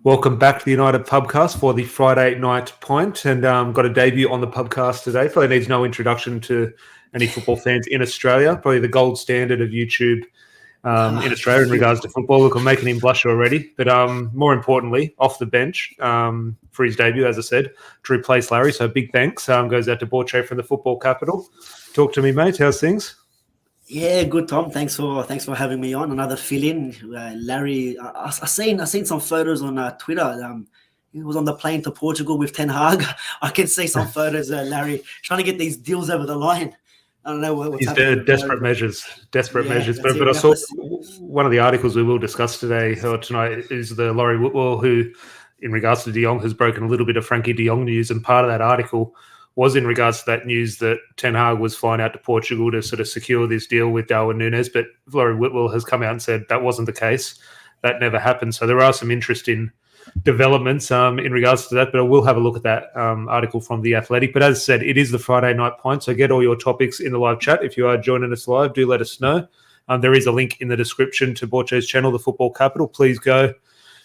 Welcome back to the United Pubcast for the Friday Night Pint, and got a debut on the pubcast today. Probably needs no introduction to any football fans in Australia. Probably the gold standard of YouTube in Australia in regards to football. Look, I'm making him blush already. But more importantly, off the bench for his debut, as I said, to replace Larry. So big thanks goes out to Borche from the football capital. Talk to me, mate. How's things? Yeah, good, Tom. Thanks for having me on. Another fill-in. Larry, I seen some photos on Twitter. He was on the plane to Portugal with Ten Hag. I can see some photos, Larry, trying to get these deals over the line. I don't know what's happening. Desperate measures. But I saw one of the articles we will discuss today or tonight is the Laurie Whitwell, who, in regards to De Jong, has broken a little bit of Frenkie de Jong news, and part of that article was in regards to that news that Ten Hag was flying out to Portugal to sort of secure this deal with Darwin Nunez, but Laurie Whitwell has come out and said that wasn't the case. That never happened. So there are some interesting developments in regards to that, but I will have a look at that article from The Athletic. But as I said, it is the Friday Night Pint, so get all your topics in the live chat. If you are joining us live, do let us know. There is a link in the description to Borche's channel, The Football Capital. Please go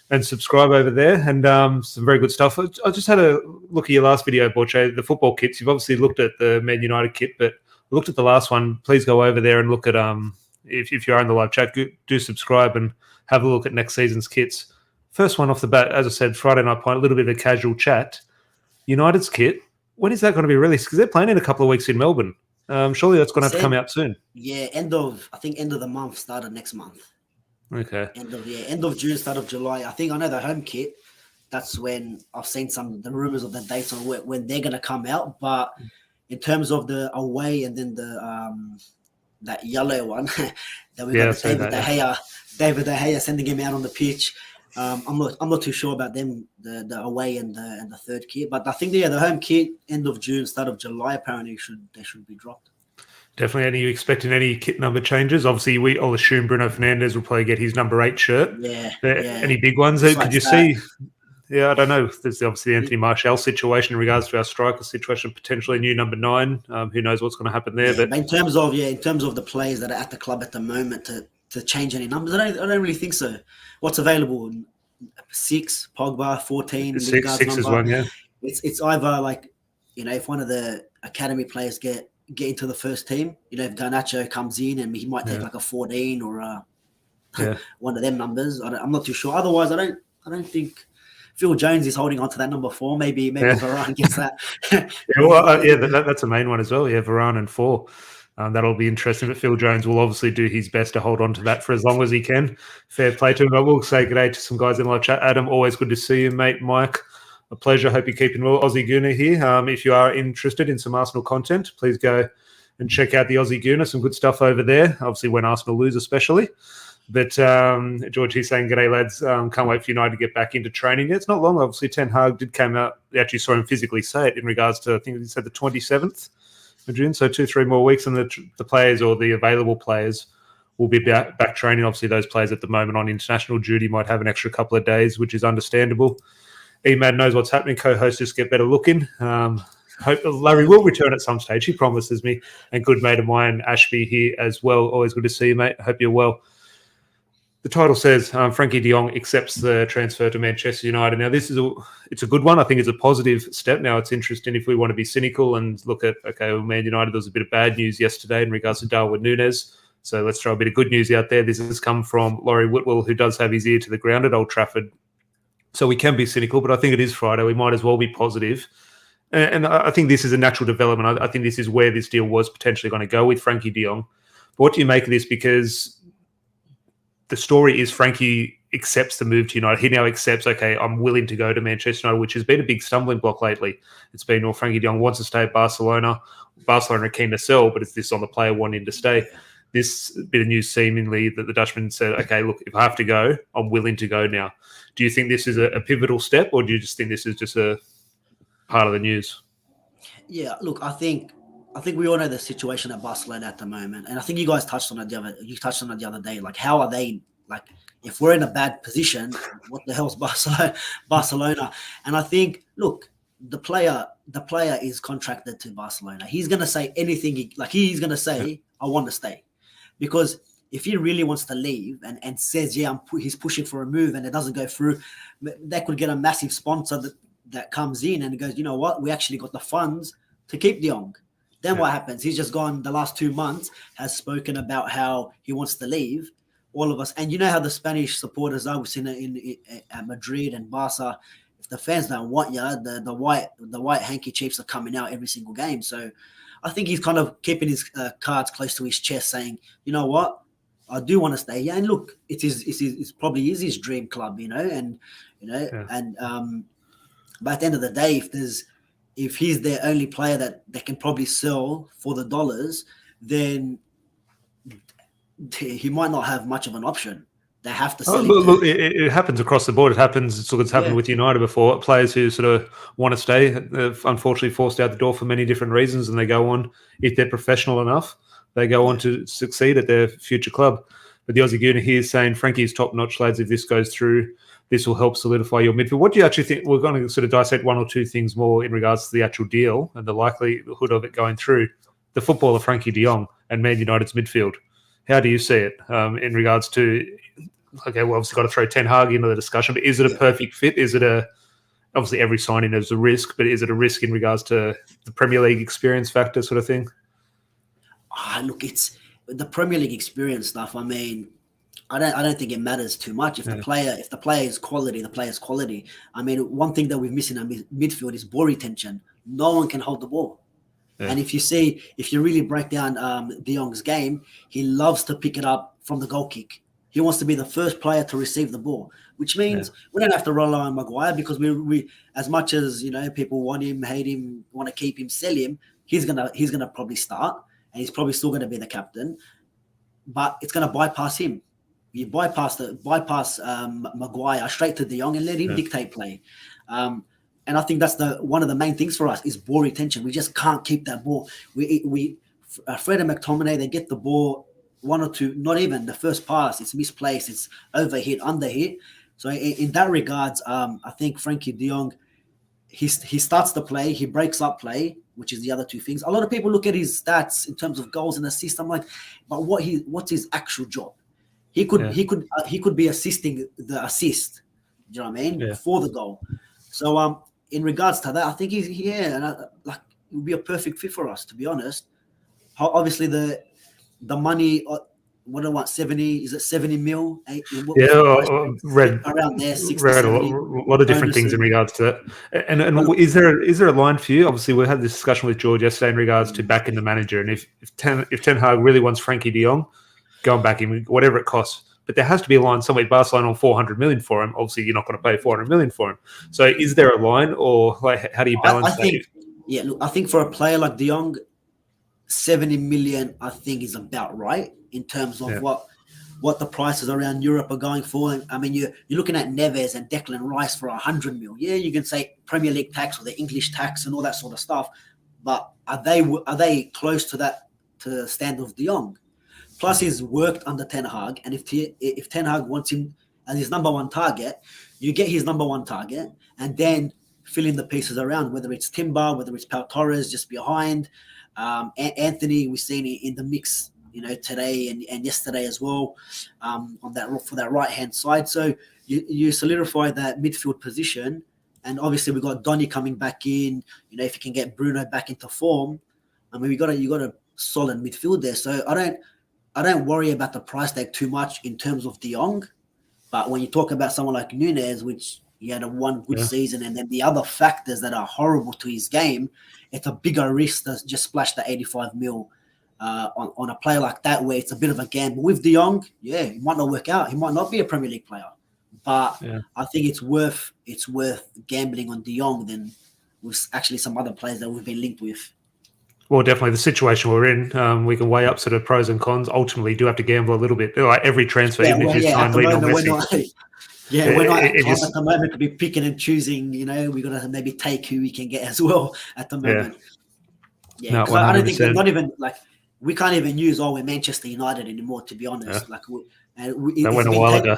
and subscribe over there, and some very good stuff. I just had a look at your last video, Borche, the football kits. You've obviously looked at the Man United kit, but looked at the last one. Please go over there and look at, if you are in the live chat, do subscribe and have a look at next season's kits. First one off the bat, as I said, Friday Night Pint, a little bit of a casual chat. United's kit, when is that going to be released? Because they're playing in a couple of weeks in Melbourne. Surely that's going to have to come out soon. Yeah, end of the month, start of next month. Okay. End of June, start of July. I know the home kit. That's when I've seen the rumors of the dates on when they're going to come out. But in terms of the away and then the that yellow one that we got David De Gea sending him out on the pitch. I'm not too sure about them, the away and the third kit. But I think the home kit, end of June, start of July, apparently they should be dropped. Definitely. Are you expecting any kit number changes? Obviously, I'll assume Bruno Fernandes will probably get his number 8 shirt. Yeah. Any big ones? Could you see? Yeah, I don't know. There's obviously the Anthony Martial situation in regards to our striker situation, potentially new number 9. Who knows what's going to happen there? Yeah, but in terms of the players that are at the club at the moment to change any numbers, I don't really think so. What's available? 6, Pogba, 14. 6 is one. Yeah. It's either if one of the academy players get into the first team, if Garnacho comes in and he might take like a 14 or one of them numbers. I'm not too sure. Otherwise, I don't think Phil Jones is holding on to that number 4. Maybe Varane gets that. That's a main one as well. Yeah, Varane and 4. That'll be interesting. But Phil Jones will obviously do his best to hold on to that for as long as he can. Fair play to him. I will say good day to some guys in the live chat. Adam, always good to see you, mate. Mike, a pleasure. Hope you're keeping well. Aussie Gooner here. If you are interested in some Arsenal content, please go and check out the Aussie Gooner. Some good stuff over there. Obviously, when Arsenal lose, especially. But George, he's saying, g'day, lads. Can't wait for United to get back into training. Yeah, it's not long. Obviously, Ten Hag did come out. They actually saw him physically say it in regards to, I think he said the 27th of June. So 2-3 more weeks, and the players or the available players will be back training. Obviously, those players at the moment on international duty might have an extra couple of days, which is understandable. Emad knows what's happening. Co-host just get better looking. Hope Larry will return at some stage. He promises me. And good mate of mine, Ashby, here as well. Always good to see you, mate. I hope you're well. The title says Frenkie de Jong accepts the transfer to Manchester United. Now, it's a good one. I think it's a positive step. Now, it's interesting if we want to be cynical and look at, Man United, there was a bit of bad news yesterday in regards to Darwin Nunez. So let's throw a bit of good news out there. This has come from Laurie Whitwell, who does have his ear to the ground at Old Trafford. So we can be cynical, but I think it is Friday. We might as well be positive. And I think this is a natural development. I think this is where this deal was potentially going to go with Frenkie de Jong. But what do you make of this? Because the story is Frenkie accepts the move to United. He now accepts, I'm willing to go to Manchester United, which has been a big stumbling block lately. It's been, Frenkie de Jong wants to stay at Barcelona. Barcelona are keen to sell, but it's this on the player wanting to stay. This bit of news seemingly that the Dutchman said, look, if I have to go, I'm willing to go now. Do you think this is a pivotal step, or do you just think this is just a part of the news? Yeah, look, I think we all know the situation at Barcelona at the moment, and I think you guys touched on it the other day. Like, how are they? Like, if we're in a bad position, what the hell's Barcelona? And I think, look, the player is contracted to Barcelona. He's gonna say anything. He's gonna say, I want to stay, because if he really wants to leave and says, yeah, he's pushing for a move and it doesn't go through, they could get a massive sponsor that comes in and goes, you know what, we actually got the funds to keep De Jong. Then what happens? He's just gone the last 2 months, has spoken about how he wants to leave. All of us, and you know how the Spanish supporters are. We've seen it at Madrid and Barca. If the fans don't want you, the white hanky chiefs are coming out every single game. So I think he's kind of keeping his cards close to his chest, saying, you know what, I do want to stay here. And look, it's probably his dream club, and but at the end of the day, if he's their only player that they can probably sell for the dollars, then he might not have much of an option. They have to sell look, it happens across the board. It happens. It's happened with United before. Players who sort of want to stay, unfortunately forced out the door for many different reasons, and they go on, if they're professional enough, they go on to succeed at their future club. But the Aussie Gooner here is saying, Frankie's top-notch, lads. If this goes through, this will help solidify your midfield. What do you actually think? We're going to sort of dissect one or two things more in regards to the actual deal and the likelihood of it going through. The footballer Frenkie de Jong and Man United's midfield. How do you see it in regards to, okay, well, obviously got to throw Ten Hag into the discussion, but is it a perfect fit? Is it obviously every signing is a risk, but is it a risk in regards to the Premier League experience factor sort of thing? Look, it's the Premier League experience stuff. I mean, I don't think it matters too much. If the player is quality, the player's quality. I mean, one thing that we've missing in midfield is ball retention. No one can hold the ball. Yeah. And if you really break down De Jong's game, he loves to pick it up from the goal kick. He wants to be the first player to receive the ball, which means we don't have to rely on Maguire, because we as much as people want him, hate him, want to keep him, sell him, he's gonna probably start, and he's probably still gonna be the captain, but it's gonna bypass him. You bypass Maguire straight to De Jong and let him dictate play. And I think that's one of the main things for us is ball retention. We just can't keep that ball. Fred and McTominay, they get the ball one or two, not even the first pass. It's misplaced. It's overhit, underhit. So in that regards, I think Frenkie de Jong, he starts the play, he breaks up play, which is the other two things. A lot of people look at his stats in terms of goals and assists. I'm like, but what's his actual job? He could be assisting the assist. Do you know what I mean? Yeah. For the goal. So in regards to that, I think it would be a perfect fit for us, to be honest. Obviously the money, what do I want? 70? Is it 70 mil? Read around there. 60, read a lot of different things in regards to that. And is there a line for you? Obviously, we had this discussion with George yesterday in regards to backing the manager, and if Ten Hag really wants Frenkie de Jong, going back him, whatever it costs. But there has to be a line somewhere. Barcelona on 400 million for him. Obviously, you're not going to pay 400 million for him. So, is there a line, or how do you balance that? I think for a player like De Jong, 70 million, I think, is about right in terms of what the prices around Europe are going for. And I mean, you're looking at Neves and Declan Rice for 100 mil. Yeah, you can say Premier League tax or the English tax and all that sort of stuff, but are they close to the standard of De Jong? Plus, he's worked under Ten Hag, and if Ten Hag wants him as his number one target, you get his number one target, and then fill in the pieces around, whether it's Timber, whether it's Pau Torres just behind. Anthony, we've seen in the mix, today and yesterday as well, for that right hand side. So you solidify that midfield position, and obviously we've got Donny coming back in. If you can get Bruno back into form, I mean, you got a solid midfield there. So I don't worry about the price tag too much in terms of De Jong, but when you talk about someone like Nunez, which he had one good season, and then the other factors that are horrible to his game, it's a bigger risk to just splash the 85 mil on a player like that, where it's a bit of a gamble. With De Jong, it might not work out. He might not be a Premier League player, but I think it's worth gambling on De Jong than with actually some other players that we've been linked with. Well, definitely the situation we're in, we can weigh up sort of pros and cons. Ultimately, do have to gamble a little bit. Like every transfer, even if you sign Lionel Messi. We're not at the moment to be picking and choosing. We've got to maybe take who we can get as well at the moment. Yeah, no, I don't think not even we can't even use we're Manchester United anymore, to be honest. That went a while ago.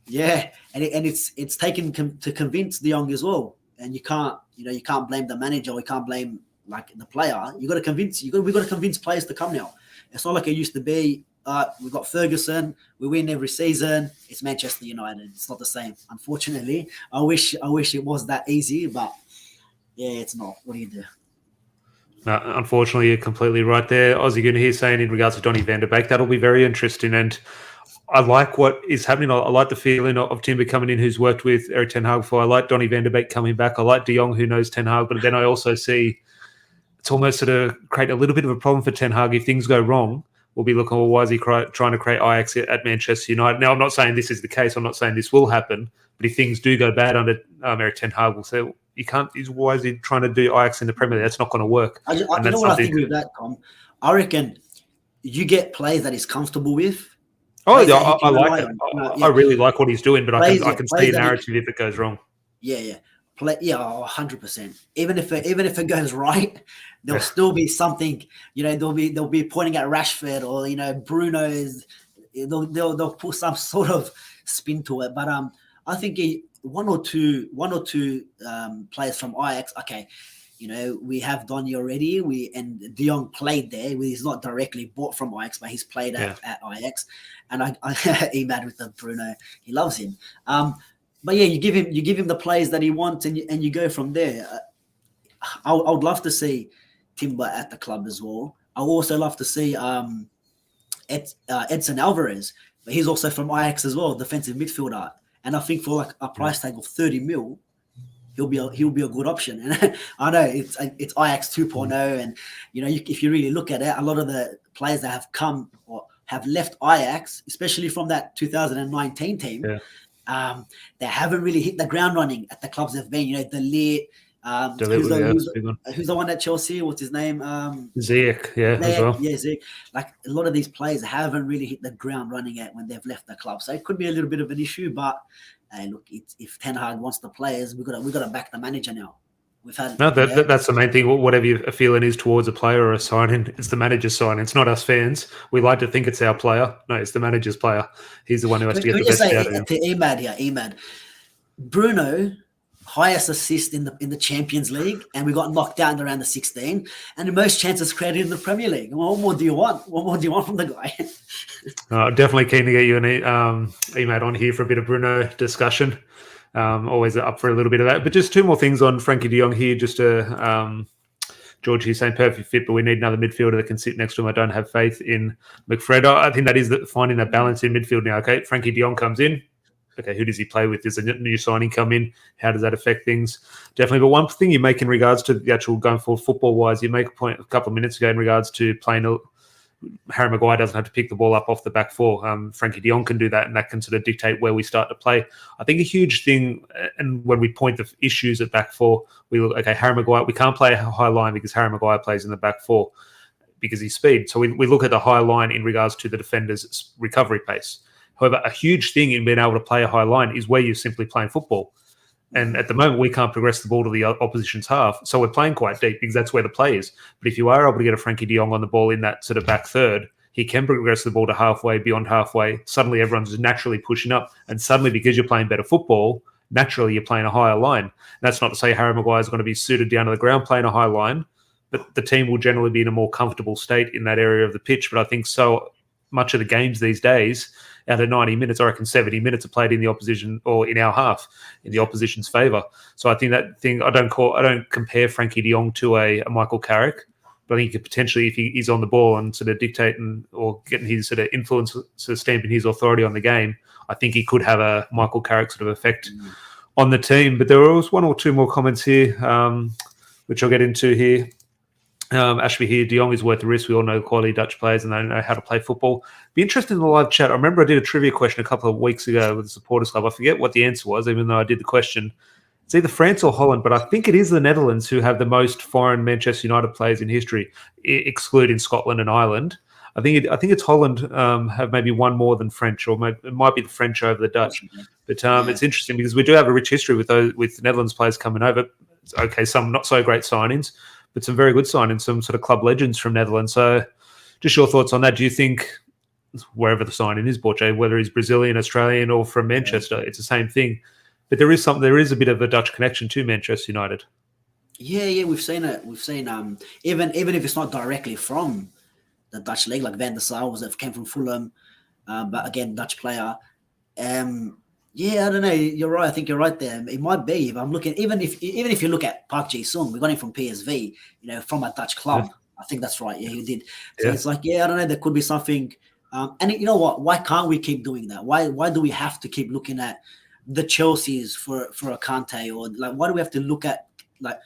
Yeah, and it's taken to convince De Jong as well, and you can't blame the manager, or you can't blame the player. We've got to convince players to come now. It's not like it used to be we've got Ferguson, we win every season. It's Manchester United. It's not the same, unfortunately. I wish it was that easy, but yeah, it's not. What do you do? No, unfortunately, you're completely right there. Aussie Gunner here saying in regards to Donny van der Beek, that'll be very interesting. And I like what is happening. I like the feeling of Timber coming in, who's worked with Erik ten Hag before. I like Donny van der Beek coming back. I like De Jong, who knows Ten Hag. But then I also see it's almost sort of create a little bit of a problem for Ten Hag. If things go wrong, we'll be looking, well, why is he trying to create Ajax at Manchester United? Now, I'm not saying this is the case. I'm not saying this will happen. But if things do go bad under Erik ten Hag, we'll say, well, you can't. Why is he trying to do Ajax in the Premier League? That's not going to work. You know what I think with that, Tom? I reckon you get players that he's comfortable with. Oh, yeah, I like it. I really like what he's doing, but I can see a narrative if it goes wrong. Yeah. 100%. Even if it goes right, there'll still be something. They'll be pointing at Rashford or Bruno is. They'll put some sort of spin to it. But I think one or two players from Ajax. Okay, we have Donny already. And De Jong played there. He's not directly bought from Ajax, but he's played at Ajax. And I Emad with the Bruno, he loves him. But yeah, you give him the players that he wants, and you go from there. I would love to see Timber at the club as well. I would also love to see Edson Alvarez, but he's also from Ajax as well, defensive midfielder. And I think for like a price tag of 30 mil, he'll be a good option. And I know it's Ajax 2.0, and if you really look at it, a lot of the players that have come or have left Ajax, especially from that 2019 team, they haven't really hit the ground running at the clubs they've been. De Ligt, who's the one at Chelsea? What's his name? Ziyech, as well. Yeah, Ziyech. Like a lot of these players haven't really hit the ground running at when they've left the club. So it could be a little bit of an issue, but look, if Ten Hag wants the players, we've got to back the manager now. That's the main thing. Whatever your feeling is towards a player or a signing, it's the manager's signing. It's not us fans. We like to think it's our player. No, it's the manager's player. He's the one who has to get the best out of him. To Emad, Bruno, highest assist in the Champions League, and we got knocked out in the round of 16, and the most chances created in the Premier League. What more do you want? What more do you want from the guy? Definitely keen to get you an Emad on here for a bit of Bruno discussion. Always up for a little bit of that. But just two more things on Frenkie de Jong here. Just George here saying perfect fit, but we need another midfielder that can sit next to him. I don't have faith in McFred. I think that is finding that balance in midfield now. Okay, Frenkie de Jong comes in. Okay, who does he play with? Does a new signing come in? How does that affect things? Definitely. But one thing you make in regards to the actual going forward football-wise, you make a point a couple of minutes ago in regards to playing Harry Maguire doesn't have to pick the ball up off the back four. Frenkie de Jong can do that, and that can sort of dictate where we start to play. I think a huge thing, and when we point the issues at back four, we look, okay, Harry Maguire, we can't play a high line because Harry Maguire plays in the back four because he's speed. So we look at the high line in regards to the defender's recovery pace. However, a huge thing in being able to play a high line is where you're simply playing football. And at the moment, we can't progress the ball to the opposition's half. So we're playing quite deep because that's where the play is. But if you are able to get a Frenkie de Jong on the ball in that sort of back third, he can progress the ball to halfway, beyond halfway. Suddenly, everyone's naturally pushing up. And suddenly, because you're playing better football, naturally, you're playing a higher line. And that's not to say Harry Maguire is going to be suited down to the ground playing a high line, but the team will generally be in a more comfortable state in that area of the pitch. But I think so much of the games these days, out of 90 minutes, I reckon 70 minutes are played in the opposition or in our half, in the opposition's favour. So I think that thing, I don't compare Frenkie de Jong to a Michael Carrick, but I think he could potentially, if he's on the ball and sort of dictating or getting his sort of influence, sort of stamping his authority on the game, I think he could have a Michael Carrick sort of effect on the team. But there was one or two more comments here, which I'll get into here. Ashby here, de Jong is worth the risk. We all know quality Dutch players and they know how to play football. Be interested in the live chat. I remember I did a trivia question a couple of weeks ago with the Supporters Club. I forget what the answer was, even though I did the question. It's either France or Holland, but I think it is the Netherlands who have the most foreign Manchester United players in history, excluding Scotland and Ireland. I think it's Holland have maybe one more than French, or maybe it might be the French over the Dutch. But it's interesting because we do have a rich history with Netherlands players coming over. Okay, some not so great signings, but some very good signings, some sort of club legends from Netherlands. So just your thoughts on that. Do you think wherever the signing is, Borche, whether he's Brazilian, Australian, or from Manchester, it's the same thing? But there is a bit of a Dutch connection to Manchester United. Yeah, we've seen it. We've seen even if it's not directly from the Dutch league, like Van der Sar came from Fulham, but again, Dutch player. Yeah, I don't know. You're right. I think you're right there. It might be. If I'm looking, even if you look at Park Ji-sung, we got him from PSV, from a Dutch club. Yeah. I think that's right. Yeah, he did. So Yeah. it's like, I don't know. There could be something. And you know what? Why can't we keep doing that? Why do we have to keep looking at the Chelseas for a Kante, or like why do we have to look at like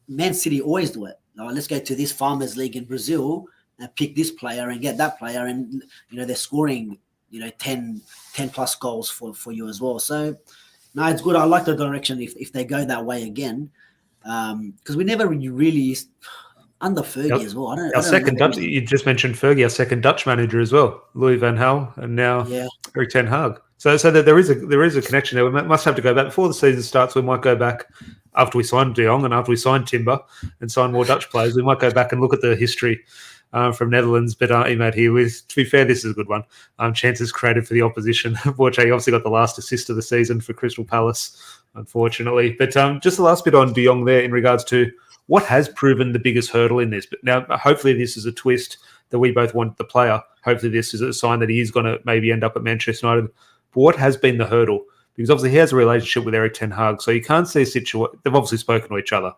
Man City always do it? Let's go to this Farmers League in Brazil and pick this player and get that player, and they're scoring 10 plus goals for you as well. So no, it's good. I like the direction if they go that way again, because we never really under Fergie as well. I don't second Dutch, you just mentioned Fergie, our second Dutch manager as well, Louis van Gaal, and now Erik ten Hag. So that there is a connection there. We must have to go back before the season starts. We might go back after we sign De Jong and after we sign Timber and sign more Dutch players. We might go back and look at the history from Netherlands. But Imad here, to be fair, this is a good one. Chances created for the opposition. Unfortunately, he obviously got the last assist of the season for Crystal Palace, unfortunately. But just the last bit on De Jong there in regards to what has proven the biggest hurdle in this. But now, hopefully, this is a twist that we both want the player. Hopefully, this is a sign that he is going to maybe end up at Manchester United. But what has been the hurdle? Because obviously he has a relationship with Erik ten Hag, so you can't see a situation. They've obviously spoken to each other.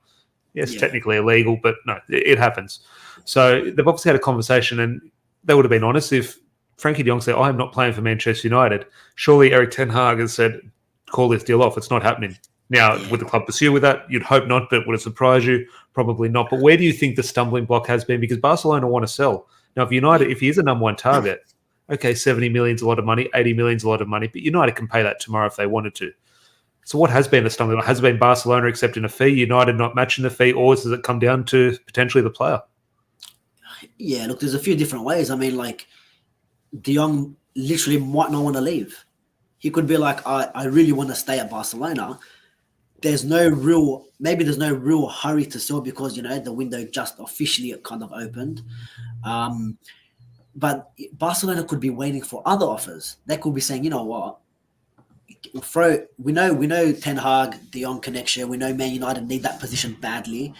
Yes, technically illegal, but no, it happens. So they've obviously had a conversation, and they would have been honest if Frenkie de Jong said, I am not playing for Manchester United. Surely Erik ten Hag has said, call this deal off. It's not happening. Now, would the club pursue with that? You'd hope not, but would it surprise you? Probably not. But where do you think the stumbling block has been? Because Barcelona want to sell. Now, if United, if he is a number one target, okay, 70 million is a lot of money, 80 million is a lot of money, but United can pay that tomorrow if they wanted to. So what has been the stumbling block? Has it been Barcelona accepting a fee, United not matching the fee, or does it come down to potentially the player? Yeah, look, there's a few different ways. I mean, like, De Jong literally might not want to leave. He could be like, I really want to stay at Barcelona. There's no real hurry to sell because, the window just officially kind of opened. But Barcelona could be waiting for other offers. They could be saying, you know what, we know Ten Hag, De Jong connection. We know Man United need that position badly.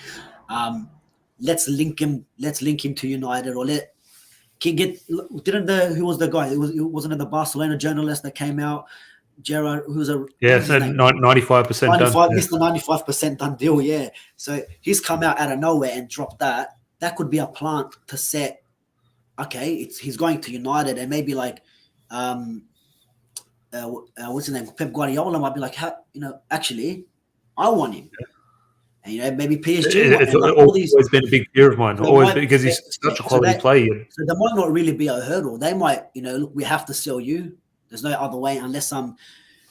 Let's link him to United, or who was the guy? Wasn't it the Barcelona journalist that came out? Gerard, who's a 95% done. 95% done deal. Yeah, so he's come out of nowhere and dropped that. That could be a plant to set. Okay, he's going to United, and maybe like, what's his name? Pep Guardiola might be like, actually, I want him. And maybe PSG. It's always been a big fear of mine, because he's such a quality player. So there might not really be a hurdle. They might, look, we have to sell you. There's no other way unless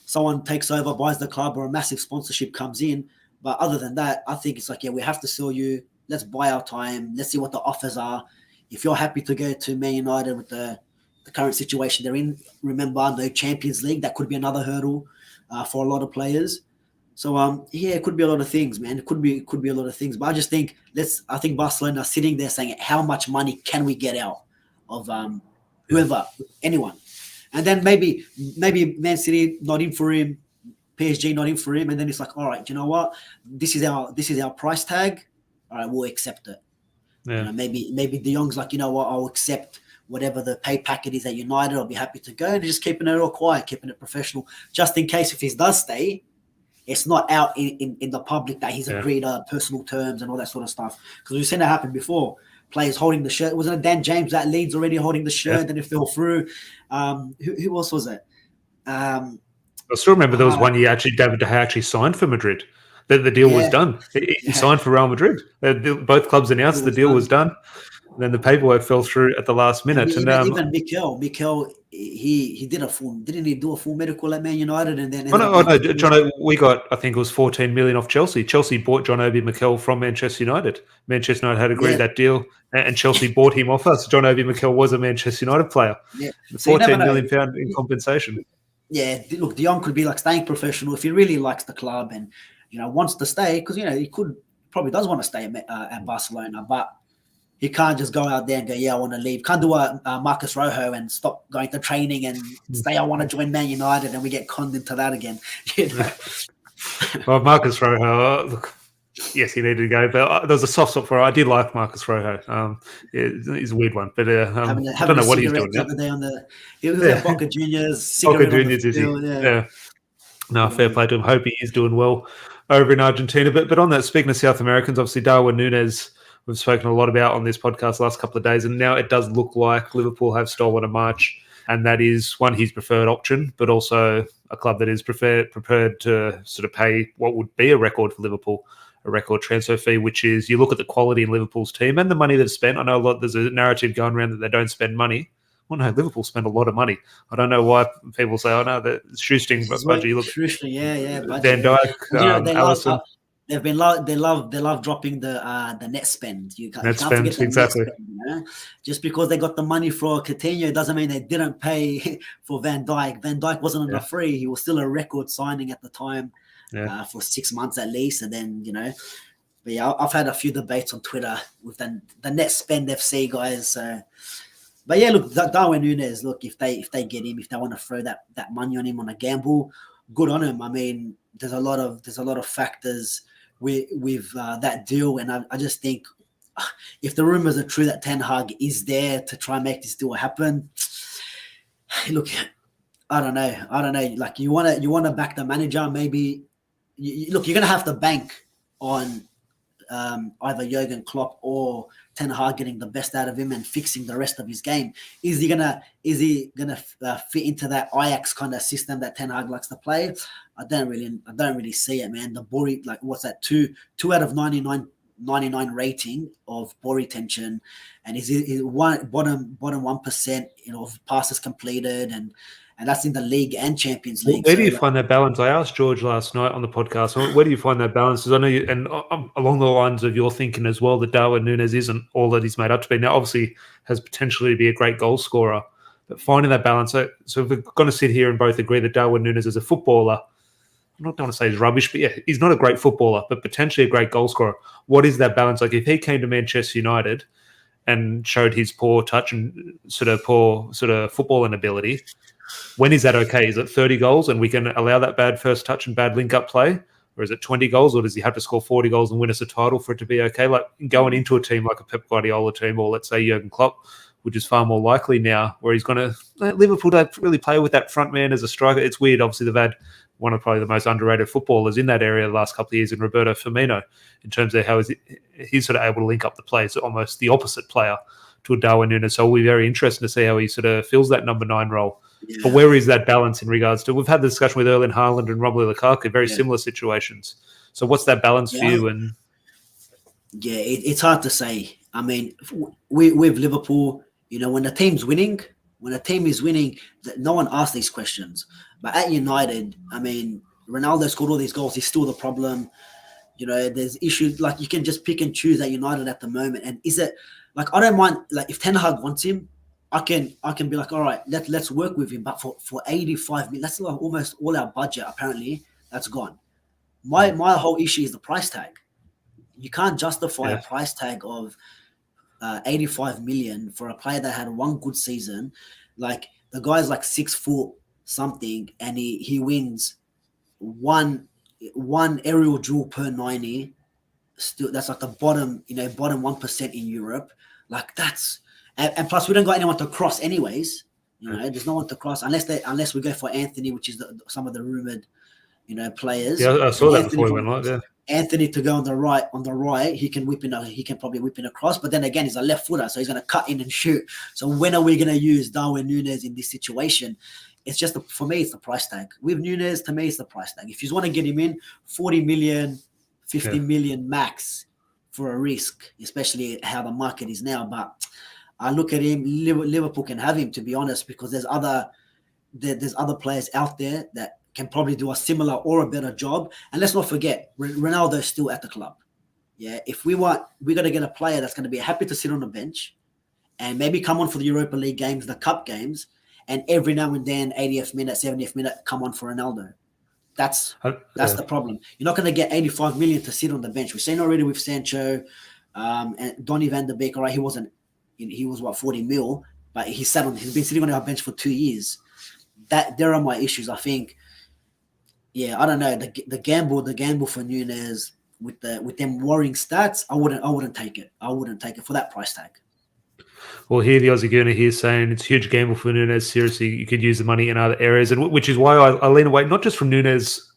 someone takes over, buys the club, or a massive sponsorship comes in. But other than that, I think it's like, we have to sell you. Let's buy our time. Let's see what the offers are. If you're happy to go to Man United with the current situation they're in, remember, no Champions League. That could be another hurdle for a lot of players. So, it could be a lot of things, man. It could be a lot of things. But I just think I think Barcelona are sitting there saying, how much money can we get out of anyone? And then maybe Man City not in for him, PSG not in for him, and then it's like, all right, you know what? This is our price tag. All right, we'll accept it. Yeah. Maybe De Jong's like, you know what? I'll accept whatever the pay packet is at United. I'll be happy to go, and just keeping it all quiet, keeping it professional, just in case if he does stay, it's not out in the public that he's agreed personal terms and all that sort of stuff. Because we've seen that happen before. Players holding the shirt. Wasn't it Dan James at Leeds already holding the shirt and it fell through? Who else was it? I still remember there was one year David De Gea actually signed for Madrid. The deal was done. He signed for Real Madrid. Both clubs announced the deal was done. And then the paperwork fell through at the last minute. And even Mikel, he did didn't he do a full medical at Man United? And then John, we got, I think it was 14 million off Chelsea. Chelsea bought John Obi Mikel from Manchester United. Manchester United had agreed that deal, and Chelsea bought him off us. John Obi Mikel was a Manchester United player. Yeah. So 14 million pound in compensation. Yeah, look, De Jong could be like staying professional if he really likes the club and wants to stay, because he probably does want to stay at Barcelona, but he can't just go out there and go, I want to leave. Can't do a Marcus Rojo and stop going to training and say, I want to join Man United, and we get conned into that again. Well, Marcus Rojo, look, yes, he needed to go. But there was a soft spot for. I did like Marcus Rojo. He's a weird one, but I don't know what he's doing the now. other day he was at Boca Juniors, Boca cigarette on the Juniors, is he? field. Yeah. No, fair play to him. Hope he is doing well over in Argentina. But on that, speaking of South Americans, obviously Darwin Nunez, we've spoken a lot about on this podcast the last couple of days, and now it does look like Liverpool have stolen a march, and that is one, his preferred option, but also a club that is prepared to sort of pay what would be a record for Liverpool, a record transfer fee, which is, you look at the quality in Liverpool's team and the money they've spent. I know there's a narrative going around that they don't spend money. Well, no, Liverpool spend a lot of money. I don't know why people say, "Oh no, the shoestring budget." You look, budget, Van Dijk, Alisson. They love dropping the net spend. You can't spend, forget the exactly. net spend, you know? Just because they got the money for Coutinho doesn't mean they didn't pay for Van Dijk. Van Dijk wasn't on a free; he was still a record signing at the time, for 6 months at least. And then but yeah, I've had a few debates on Twitter with the net spend FC guys. So. But yeah, look, Darwin Nunez. Look, if they get him, if they want to throw that money on him on a gamble, good on him. I mean, there's a lot of factors with that deal, and I just think if the rumors are true that Ten Hag is there to try and make this deal happen, look, I don't know. Like you want to back the manager, maybe. Look, you're gonna have to bank on either Jurgen Klopp or Ten Hag getting the best out of him and fixing the rest of his game. Is he gonna fit into that Ajax kind of system that Ten Hag likes to play? I don't really see it, man. The ball, like, what's that? 2 out of 99 rating of ball retention, and is bottom 1%, of passes completed, and that's in the league and Champions League. Where do you find that balance? I asked George last night on the podcast, where do you find that balance? Because I know you, and along the lines of your thinking as well, that Darwin Nunez isn't all that he's made up to be. Now, obviously, has potentially to be a great goal scorer, but finding that balance. So if we're going to sit here and both agree that Darwin Nunez is a footballer, I'm not going to say he's rubbish, but yeah, he's not a great footballer, but potentially a great goal scorer. What is that balance? Like, if he came to Manchester United and showed his poor touch and poor footballing ability, when is that okay? Is it 30 goals and we can allow that bad first touch and bad link-up play? Or is it 20 goals? Or does he have to score 40 goals and win us a title for it to be okay? Like, going into a team like a Pep Guardiola team, or let's say Jurgen Klopp, which is far more likely now, where he's going to... Liverpool don't really play with that front man as a striker. It's weird. Obviously, they've had one of probably the most underrated footballers in that area the last couple of years in Roberto Firmino, in terms of how he's sort of able to link up the play. So almost the opposite player to a Darwin Nunez. So it'll be very interesting to see how he sort of fills that number 9 role. Yeah. But where is that balance in regards to... We've had the discussion with Erling Haaland and Romelu Lukaku, very similar situations. So what's that balance for you? And it's hard to say. I mean, with Liverpool, when the team's winning, no one asks these questions. But at United, I mean, Ronaldo scored all these goals. He's still the problem. There's issues. Like, you can just pick and choose at United at the moment. And is it... Like, I don't mind... Like, if Ten Hag wants him, I can be like, all right, let's work with him. But for 85 million, that's like almost all our budget. Apparently, that's gone. My whole issue is the price tag. You can't justify a price tag of 85 million for a player that had one good season. Like, the guy's like 6 foot something, and he wins one aerial duel per 90. Still, that's like the bottom 1% in Europe. Like, that's. And plus, we don't got anyone to cross, anyways. There's no one to cross unless we go for Anthony, which is some of the rumored, players. Yeah, I saw that before we went live. Yeah, Anthony to go on the right, he can probably whip in across. But then again, he's a left footer, so he's going to cut in and shoot. So when are we going to use Darwin Nunez in this situation? It's just for me, it's the price tag. With Nunez, to me, it's the price tag. If you want to get him in, 40 million, 50 million max for a risk, especially how the market is now. But I look at him, Liverpool can have him, to be honest, because there's other players out there that can probably do a similar or a better job. And let's not forget, Ronaldo's still at the club. Yeah, if we got to get a player that's going to be happy to sit on the bench and maybe come on for the Europa League games, the cup games, and every now and then, 80th minute, 70th minute, come on for Ronaldo. That's the problem. You're not going to get 85 million to sit on the bench. We've seen already with Sancho and Donny van de Beek. All right, he was what, 40 mil, but he's been sitting on our bench for 2 years. There are my issues. I think, I don't know, the gamble for Nunez. with them worrying stats, I wouldn't take it. I wouldn't take it for that price tag. Well, here the Aussie Gooner here saying it's a huge gamble for Nunez. Seriously, you could use the money in other areas, and which is why I lean away, not just from Nunez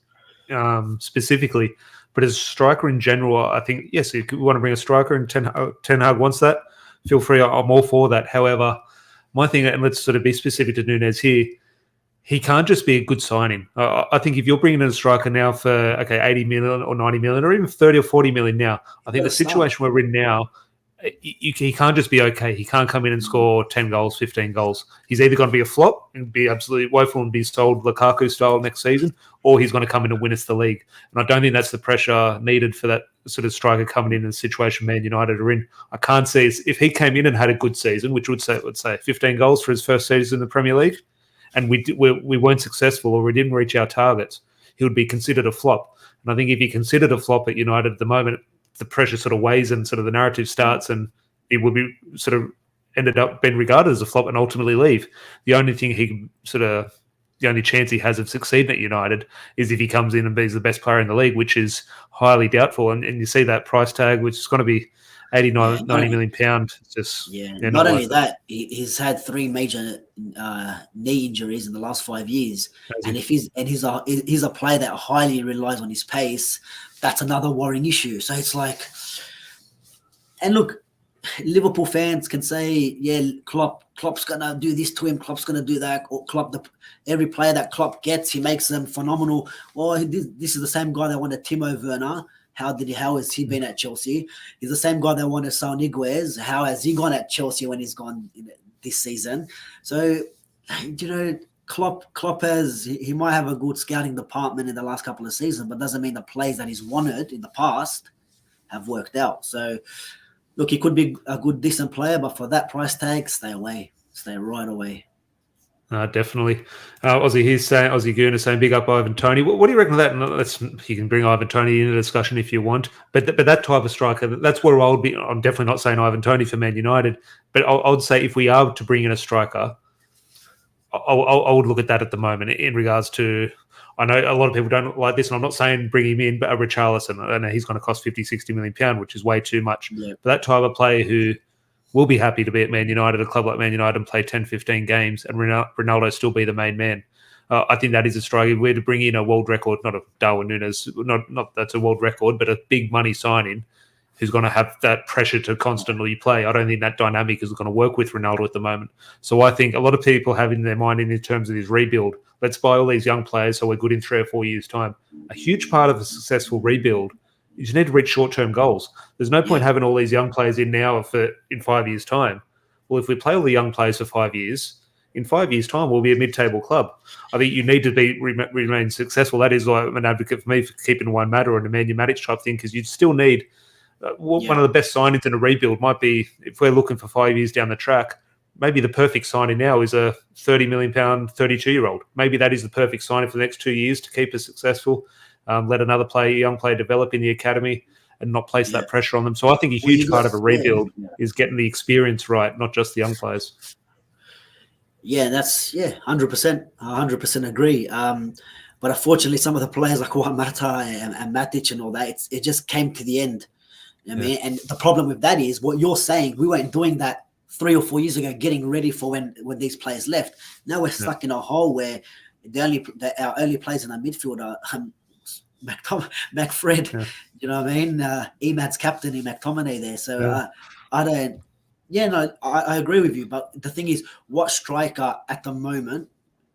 specifically, but as a striker in general. I think, yes, if you want to bring a striker and Ten Hag wants that, feel free. I'm all for that. However, my thing, and let's sort of be specific to Nunez here, he can't just be a good signing. I think if you're bringing in a striker now for, 80 million or 90 million or even 30 or 40 million now, I think the situation we're in now, he can't just be okay. He can't come in and score 10 goals, 15 goals. He's either going to be a flop and be absolutely woeful and be sold Lukaku style next season, or he's going to come in and win us the league. And I don't think that's the pressure needed for that sort of striker coming in the situation Man United are in. I can't see if he came in and had a good season, which would say 15 goals for his first season in the Premier League, and we weren't successful or we didn't reach our targets, he would be considered a flop. And I think if he considered a flop at United at the moment, the pressure sort of weighs and sort of the narrative starts, and it would be sort of ended up being regarded as a flop and ultimately leave. The only chance he has of succeeding at United is if he comes in and be the best player in the league, which is highly doubtful. And you see that price tag, which is going to be 89, 90 million pounds. Just not only that, he's had 3 major knee injuries in the last 5 years, and he's a player that highly relies on his pace. That's another worrying issue. So it's like, and look, Liverpool fans can say, yeah, Klopp's gonna do this to him, Klopp's gonna do that, or every player that Klopp gets, he makes them phenomenal. Or this is the same guy that wanted Timo Werner. How has he been at Chelsea? He's the same guy that wanted Saul Niguez. How has he gone at Chelsea when he's gone this season? So, Klopp he might have a good scouting department in the last couple of seasons, but doesn't mean the plays that he's wanted in the past have worked out. So, look, he could be a good, decent player, but for that price tag, stay away. Stay right away. Definitely. Aussie Gooner saying big up Ivan Toney. What do you reckon of that? And you can bring Ivan Toney into the discussion if you want, but that type of striker, that's where I'll be. I'm definitely not saying Ivan Toney for Man United, but I would say if we are to bring in a striker, I would look at that at the moment in regards to, I know a lot of people don't like this, and I'm not saying bring him in, but a Richarlison, I know he's going to cost 50, 60 million pounds, which is way too much. Yeah. But that type of player who will be happy to be at Man United, a club like Man United, and play 10, 15 games, and Ronaldo still be the main man. I think that is a striker. If we're to bring in a world record, not a Darwin Nunez, not that's a world record, but a big money signing who's going to have that pressure to constantly play. I don't think that dynamic is going to work with Ronaldo at the moment. So I think a lot of people have in their mind in terms of this rebuild, let's buy all these young players so we're good in 3 or 4 years' time. A huge part of a successful rebuild, you just need to reach short-term goals. There's no point having all these young players in now in 5 years' time. Well, if we play all the young players for 5 years, in 5 years' time, we'll be a mid-table club. I think you need to remain successful. That is like an advocate for me for keeping one matter or a Nemanja Matic type thing, because you still need one of the best signings in a rebuild might be, if we're looking for 5 years down the track, maybe the perfect signing now is a £30 million, 32-year-old. Maybe that is the perfect signing for the next 2 years to keep us successful. Let another young player develop in the academy and not place that pressure on them. So I think a huge part of a rebuild is getting the experience right, not just the young players. Yeah, that's 100% agree. But unfortunately, some of the players like Juan Mata and Matic and all that, it just came to the end. I mean, and the problem with that is what you're saying. We weren't doing that 3 or 4 years ago, getting ready for when these players left. Now we're stuck in a hole where our early players in our midfield are McFred. You know what I mean? Emad's captain in McTominay there. So I agree with you. But the thing is, what striker at the moment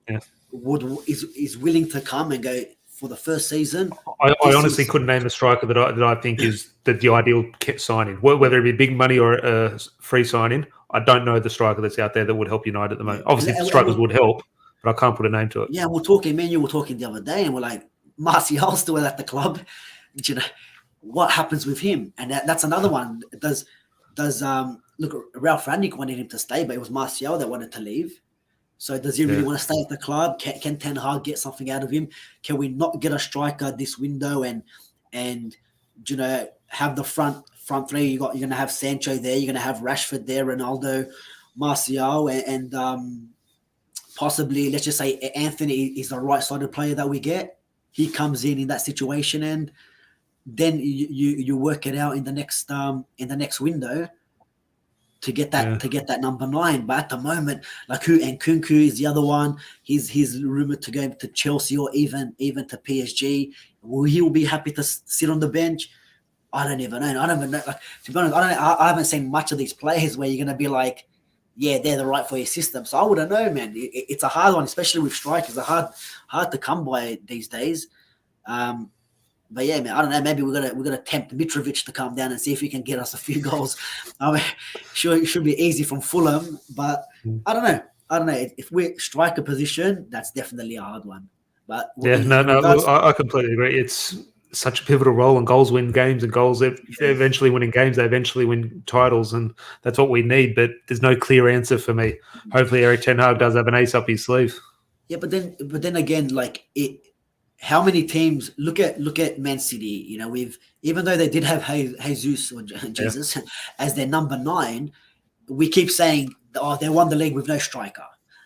is willing to come and go for the first season? I honestly couldn't name a striker that I think is the ideal signing, whether it be big money or a free signing. I don't know the striker that's out there that would help United at the moment. Obviously, the strikers would help, but I can't put a name to it. Yeah, we're talking the other day, and we're like, Martial's still at the club. You know, what happens with him? And that's another one. Does look, Ralph Rangnick wanted him to stay, but it was Martial that wanted to leave. So does he really want to stay at the club? Can Ten Hag get something out of him? Can we not get a striker this window and have the front three? You're going to have Sancho there. You're going to have Rashford there, Ronaldo, Martial, and possibly, let's just say Anthony is the right-sided player that we get. He comes in that situation, and then you work it out in the next window to get that number 9. But at the moment, like Nkunku is the other one. He's rumored to go to Chelsea or even to PSG. Will he be happy to sit on the bench? I don't even know. I don't even know. Like, to be honest, I haven't seen much of these players where you're going to be like, yeah, they're the right for your system. So I wouldn't know, man. It's a hard one, especially with strikers. They're hard to come by these days. But yeah, man, I don't know. Maybe we're gonna tempt Mitrovic to come down and see if he can get us a few goals. I mean, sure, it should be easy from Fulham, but I don't know. If we're striker position, that's definitely a hard one. But I completely agree. It's such a pivotal role, and goals win games, and goals they're eventually winning games. They eventually win titles, and that's what we need. But there's no clear answer for me. Hopefully, Erik ten Hag does have an ace up his sleeve. Yeah, but then again, like it. How many teams look at Man City? You know, even though they did have Jesus or Jesus as their number 9, we keep saying, oh, they won the league with no striker.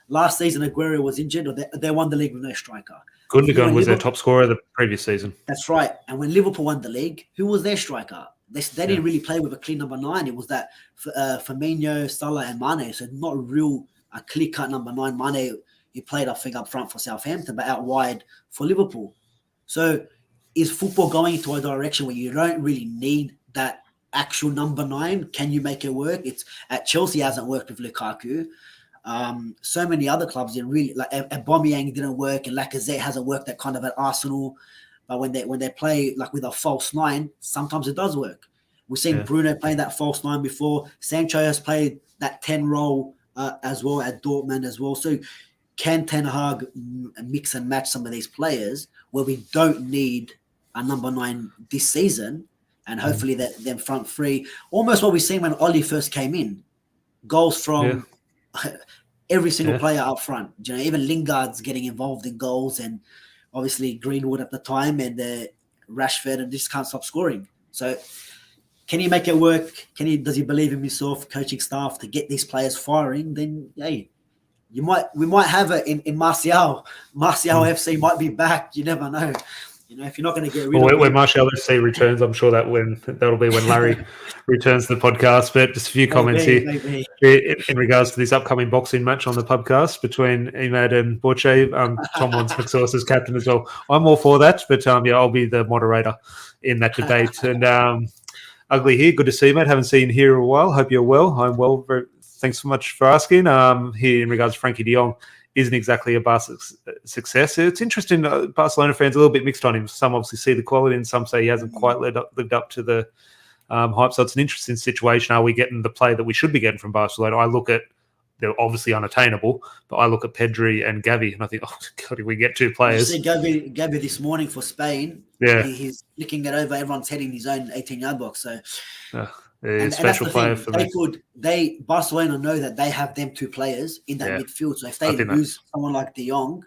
Last season, Aguero was injured, or they won the league with no striker. Gundogan was their top scorer the previous season. That's right. And when Liverpool won the league, who was their striker? They didn't really play with a clean number 9. It was that Firmino, Salah, and Mane. So not a clear-cut number 9. Mane, he played, I think, up front for Southampton, but out wide for Liverpool. So is football going into a direction where you don't really need that actual number 9? Can you make it work? It's at Chelsea hasn't worked with Lukaku. So many other clubs didn't really, like Aubameyang didn't work, and Lacazette hasn't worked that kind of at Arsenal. But when they play like with a false 9, sometimes it does work. We've seen Bruno play that false 9 before. Sancho has played that 10 role as well at Dortmund as well. So can Ten Hag mix and match some of these players where we don't need a number 9 this season, and hopefully them front three, almost what we've seen when Oli first came in, goals from every single player up front. You know, even Lingard's getting involved in goals, and obviously Greenwood at the time, and Rashford, and just can't stop scoring. So can he make it work? Does he believe in himself, coaching staff, to get these players firing? Then hey, we might have it in Martial. Martial FC might be back. You never know. You know, if you're not going to get rid of when Martial FC returns, I'm sure that'll be when Larry returns to the podcast. But just a few comments here in regards to this upcoming boxing match on the podcast between Imad and Borche. Tom wants McSauce as captain as well. I'm all for that, but I'll be the moderator in that debate. And Ugly here, good to see you, mate. Haven't seen you here in a while. Hope you're well. I'm well. Thanks so much for asking. Here in regards to Frenkie de Jong, isn't exactly a Barca success. It's interesting. Barcelona fans are a little bit mixed on him. Some obviously see the quality, and some say he hasn't quite lived up to the hype. So it's an interesting situation. Are we getting the play that we should be getting from Barcelona? I look at, they're obviously unattainable, but I look at Pedri and Gavi, and I think, oh God, if we get 2 players. You see Gavi this morning for Spain. Yeah, he's flicking it over. Everyone's heading his own 18-yard box. So. And special player for me. Barcelona know that they have them 2 players in that midfield. So if they lose someone like De Jong,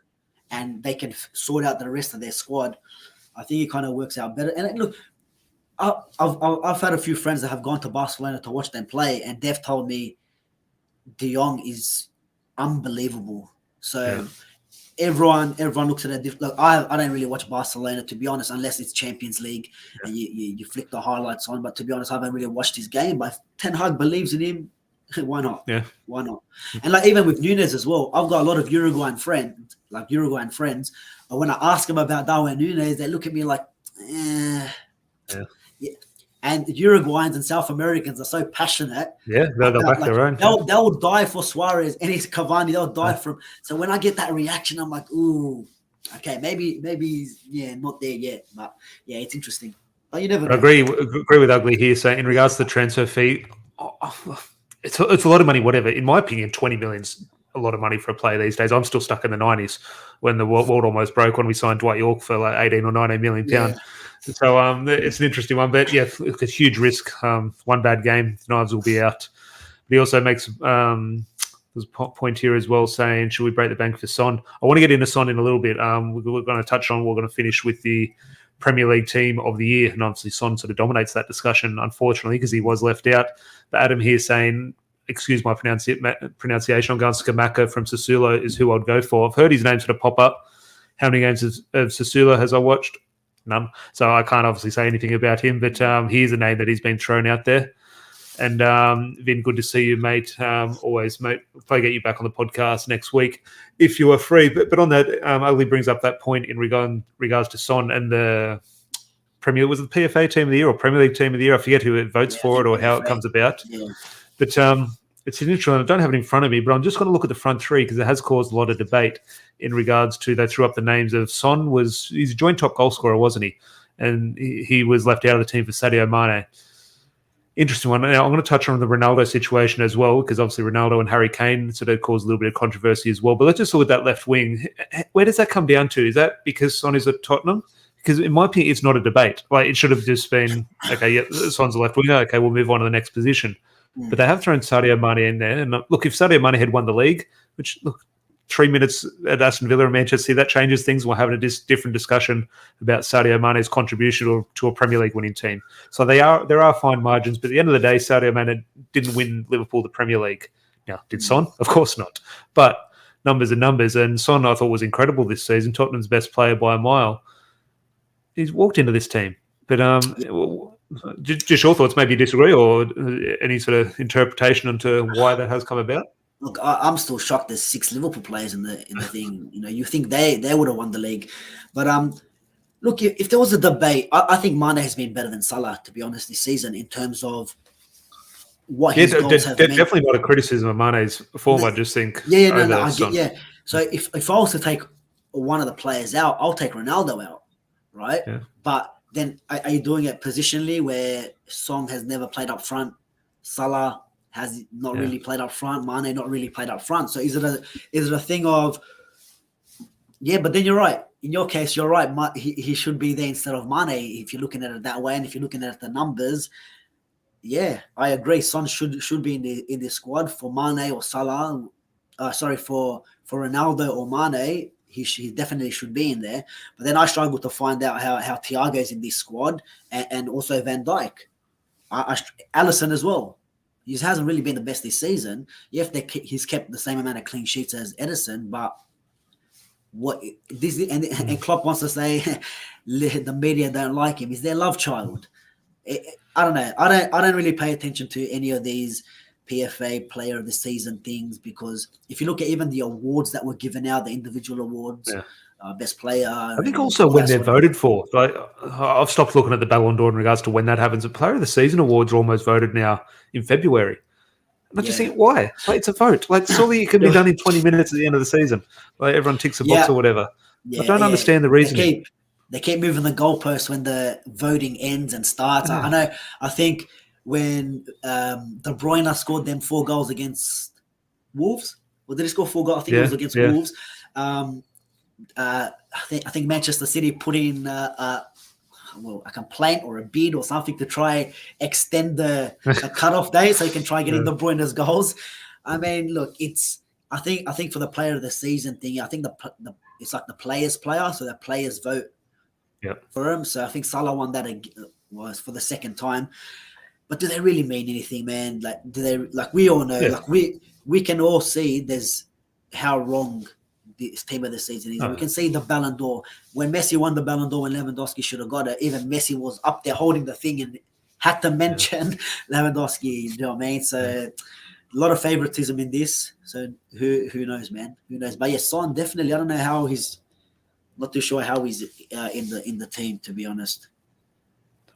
and they can sort out the rest of their squad, I think it kind of works out better. And look, I've had a few friends that have gone to Barcelona to watch them play, and they've told me De Jong is unbelievable. So everyone looks at it. Look, I don't really watch Barcelona, to be honest, unless it's Champions League and you flick the highlights on. But to be honest, I haven't really watched his game. But if Ten Hag believes in him, why not? Yeah, why not? And like even with Nunez as well, I've got a lot of Uruguayan friends. But when I ask them about Darwin Nunez, they look at me like, yeah. And Uruguayans and South Americans are so passionate. Yeah, they'll back their own. They'll die for Suarez and his Cavani. They'll die for him. So when I get that reaction, I'm like, ooh, okay, maybe he's not there yet. But yeah, it's interesting. But you never know. I agree with Ugly here. So in regards to the transfer fee, it's a lot of money. Whatever, in my opinion, 20 million's a lot of money for a player these days. I'm still stuck in the 90s when the world almost broke when we signed Dwight York for like 18 or 19 million pounds. So it's an interesting one, but yeah, it's a huge risk. One bad game, Knives will be out. But he also makes there's a point here as well saying, should we break the bank for Son? I want to get into Son in a little bit. We're going to touch on, we're going to finish with the Premier League team of the year, and obviously Son sort of dominates that discussion, unfortunately, because he was left out. But Adam here saying, excuse my pronunciation, I'm going Skamaka from Sassuolo is who I'd go for. I've heard his name sort of pop up. How many games of Sassuolo has I watched? None. So I can't obviously say anything about him, but he's a name that he's been thrown out there. And Vin, good to see you, mate. Always, mate. We'll probably get you back on the podcast next week if you are free. But on that, Ugly brings up that point in regards to Son and the Premier. Was it the PFA Team of the Year or Premier League Team of the Year? I forget who it votes for it or how it comes about. Yeah. But it's interesting. I don't have it in front of me, but I'm just going to look at the front three because it has caused a lot of debate in regards to they threw up the names of Son. He's a joint top goal scorer, wasn't he? And he was left out of the team for Sadio Mane. Interesting one. Now, I'm going to touch on the Ronaldo situation as well, because obviously Ronaldo and Harry Kane sort of caused a little bit of controversy as well. But let's just look at that left wing. Where does that come down to? Is that because Son is at Tottenham? Because in my opinion, it's not a debate. Like, it should have just been, okay, yeah, Son's a left winger. Okay, we'll move on to the next position. But they have thrown Sadio Mane in there. And look, if Sadio Mane had won the league, which, look, 3 minutes at Aston Villa and Manchester City, that changes things. We're having a different discussion about Sadio Mane's contribution to a Premier League winning team. So there are fine margins, but at the end of the day, Sadio Mane didn't win Liverpool the Premier League. Now, did Son? Of course not. But numbers are numbers, and Son, I thought, was incredible this season. Tottenham's best player by a mile. He's walked into this team. But just your thoughts, maybe you disagree, or any sort of interpretation into why that has come about? Look, I'm still shocked. There's 6 Liverpool players in the thing. You know, you think they would have won the league, but look, if there was a debate, I think Mane has been better than Salah, to be honest, this season in terms of what his goals have meant. Definitely not a criticism of Mane's form. I just think, yeah. So if I was to take one of the players out, I'll take Ronaldo out, right? Yeah. But then are you doing it positionally where Son has never played up front, Salah has not really played up front, Mane not really played up front? So is it a thing of, but then you're right. In your case, you're right. He should be there instead of Mane if you're looking at it that way, and if you're looking at the numbers, I agree. Son should be in the squad. For Mane or Salah, for Ronaldo or Mane, he definitely should be in there. But then I struggle to find out how Thiago's in this squad, and also Van Dijk, Alisson as well. He hasn't really been the best this season. He's kept the same amount of clean sheets as Edison, but and Klopp wants to say the media don't like him. He's their love child. I don't know. I don't really pay attention to any of these PFA Player of the Season things, because if you look at even the awards that were given out, the individual awards, best player. I think also when they're voted for. Like, I've stopped looking at the Ballon d'Or in regards to when that happens. The Player of the Season awards are almost voted now in February. And I just think, why? Like, it's a vote. Like, surely it can be done in 20 minutes at the end of the season. Like, everyone ticks a box or whatever. I don't understand the reasoning. They keep moving the goalposts when the voting ends and starts. I know. I think when De Bruyne scored them 4 goals against Wolves, or did he score 4 goals? I think it was against Wolves. I think Manchester City put in a complaint or a bid or something to try extend the cutoff day so you can try getting De Bruyne's goals. I mean, look, I think for the Player of the Season thing, I think it's like the players' player, so the players vote for him. So I think Salah won that was for the second time. But do they really mean anything, man? Like, do they? Like, we all know, like we can all see there's how wrong this Team of the Season is. We can see the Ballon d'Or. When Messi won the Ballon d'Or, when Lewandowski should have got it, even Messi was up there holding the thing and had to mention Lewandowski. You know what I mean? So a lot of favoritism in this. So who knows, man? Who knows? But Son definitely. I don't know how he's. Not too sure how he's in the team, to be honest.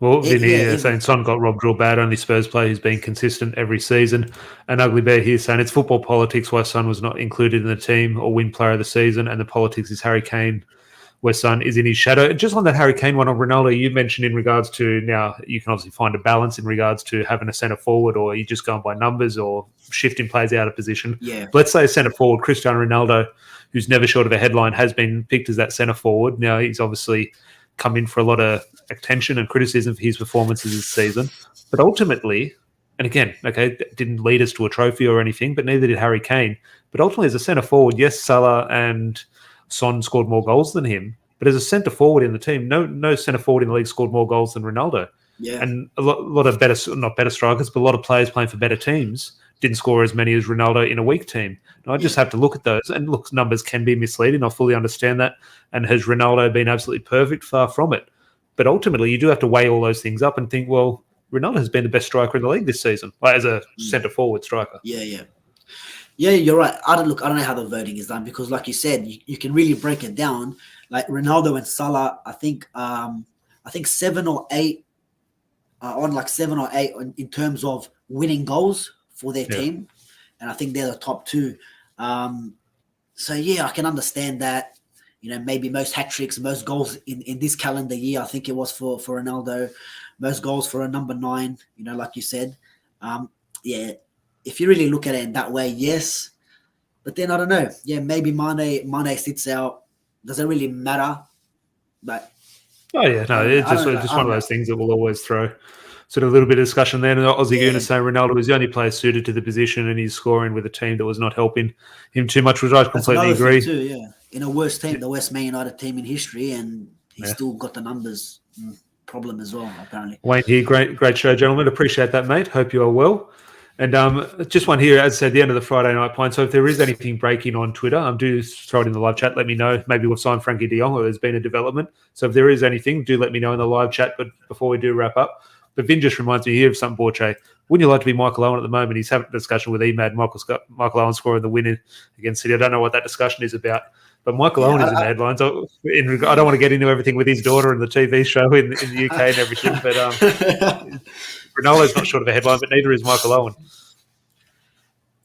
Well, Vinny saying Son got robbed real bad. Only Spurs player who's been consistent every season. And Ugly Bear here saying it's football politics why Son was not included in the team or win player of the season. And the politics is Harry Kane, where Son is in his shadow. Just on that Harry Kane one on Ronaldo, you mentioned in regards to now you can obviously find a balance in regards to having a centre forward, or you just going by numbers or shifting players out of position. Yeah. Let's say a centre forward, Cristiano Ronaldo, who's never short of a headline, has been picked as that centre forward. Now he's obviously come in for a lot of attention and criticism for his performances this season. But ultimately, and again, it didn't lead us to a trophy or anything, but neither did Harry Kane. But ultimately, as a centre forward, yes, Salah and Son scored more goals than him. But as a centre forward in the team, no centre forward in the league scored more goals than Ronaldo. Yeah. And a lot of not better strikers, but a lot of players playing for better teams didn't score as many as Ronaldo in a weak team. And I just have to look at those. And look, numbers can be misleading. I fully understand that. And has Ronaldo been absolutely perfect? Far from it. But ultimately, you do have to weigh all those things up and think, well, Ronaldo has been the best striker in the league this season, like as a centre forward striker. Yeah, you're right. I don't know how the voting is done because, like you said, you can really break it down. Like Ronaldo and Salah, I think 7 or 8 on like 7 or 8 in terms of winning goals for their team, and I think they're the top 2. So yeah, I can understand that. Maybe most hat tricks, most goals in this calendar year. I think it was for Ronaldo, most goals for a number 9. Like you said, yeah. If you really look at it in that way, yes. But then I don't know. Yeah, maybe Mane sits out. Doesn't really matter. But it's just one of those things that will always throw sort of a little bit of discussion there. And Aussie Goon is saying Ronaldo was the only player suited to the position, and he's scoring with a team that was not helping him too much, which I completely agree. Too, yeah. In a worst team, the West Man United team in history, and he's still got the numbers problem as well, apparently. Wayne here, great show, gentlemen. Appreciate that, mate. Hope you are well. And just one here, as I said, the end of the Friday Night Pint. So if there is anything breaking on Twitter, do throw it in the live chat. Let me know. Maybe we've signed Frenkie de Jong or there's been a development. So if there is anything, do let me know in the live chat. But before we do wrap up, but Vin just reminds me here of something, Borche. Wouldn't you like to be Michael Owen at the moment? He's having a discussion with Emad. Michael Owen scoring the win against City. I don't know what that discussion is about. But Michael Owen is in the headlines. I don't want to get into everything with his daughter and the TV show in the UK and everything. But Ronaldo's not short of a headline, but neither is Michael Owen.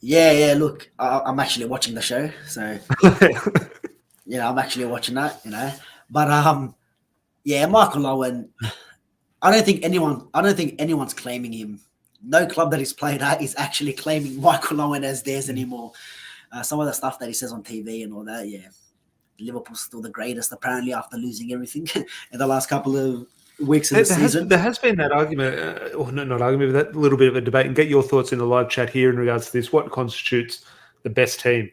Yeah. Look, I'm actually watching the show, so I'm actually watching that. But Michael Owen. I don't think anyone's claiming him. No club that he's played at is actually claiming Michael Owen as theirs anymore. Some of the stuff that he says on TV and all that, Liverpool's still the greatest apparently after losing everything in the last couple of weeks of the season. There has been that argument, or not argument, but that little bit of a debate. And get your thoughts in the live chat here in regards to this. What constitutes the best team?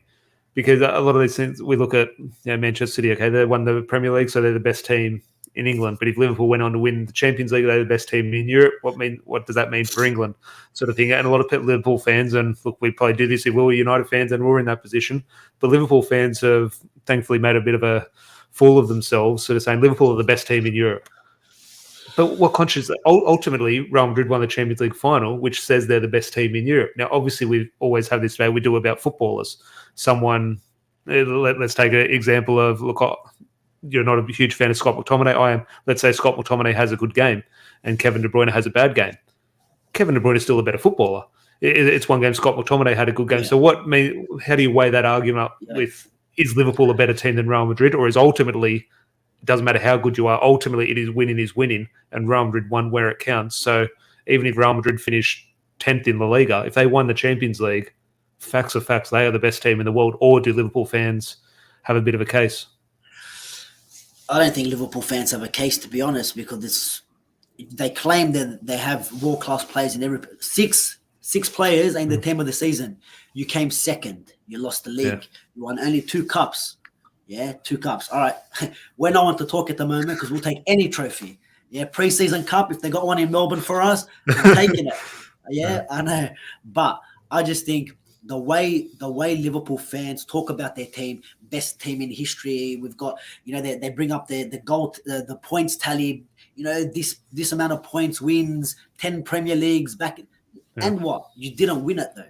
Because a lot of these things, we look at Manchester City, okay, they won the Premier League, so they're the best team in England. But if Liverpool went on to win the Champions League, they're the best team in Europe. What does that mean for England? Sort of thing. And a lot of Liverpool fans, and look, we probably do this if we were United fans and we're in that position, but Liverpool fans have thankfully made a bit of a fool of themselves, sort of saying Liverpool are the best team in Europe. But what conscious ultimately, Real Madrid won the Champions League final, which says they're the best team in Europe. Now, obviously, we always have this debate we do about footballers. Let's take an example of, look, you're not a huge fan of Scott McTominay. I am. Let's say Scott McTominay has a good game and Kevin De Bruyne has a bad game. Kevin De Bruyne is still a better footballer. It's one game. Scott McTominay had a good game. Yeah. So how do you weigh that argument up with, is Liverpool a better team than Real Madrid, or is ultimately, it doesn't matter how good you are, ultimately it is winning, and Real Madrid won where it counts. So even if Real Madrid finished 10th in La Liga, if they won the Champions League, facts are facts, they are the best team in the world. Or do Liverpool fans have a bit of a case? I don't think Liverpool fans have a case, to be honest, because they claim that they have world-class players in every six players in the team of the season. You came second. You lost the league. Yeah. You won only 2 cups. Yeah, 2 cups. All right. We're not one to talk at the moment because we'll take any trophy. Yeah, pre-season cup, if they got one in Melbourne for us, we're taking it. Yeah, I know. But I just think the way Liverpool fans talk about their team, best team in history. We've got, they bring up the goal, the points tally. This amount of points, wins, 10 Premier Leagues back. And what? You didn't win it though.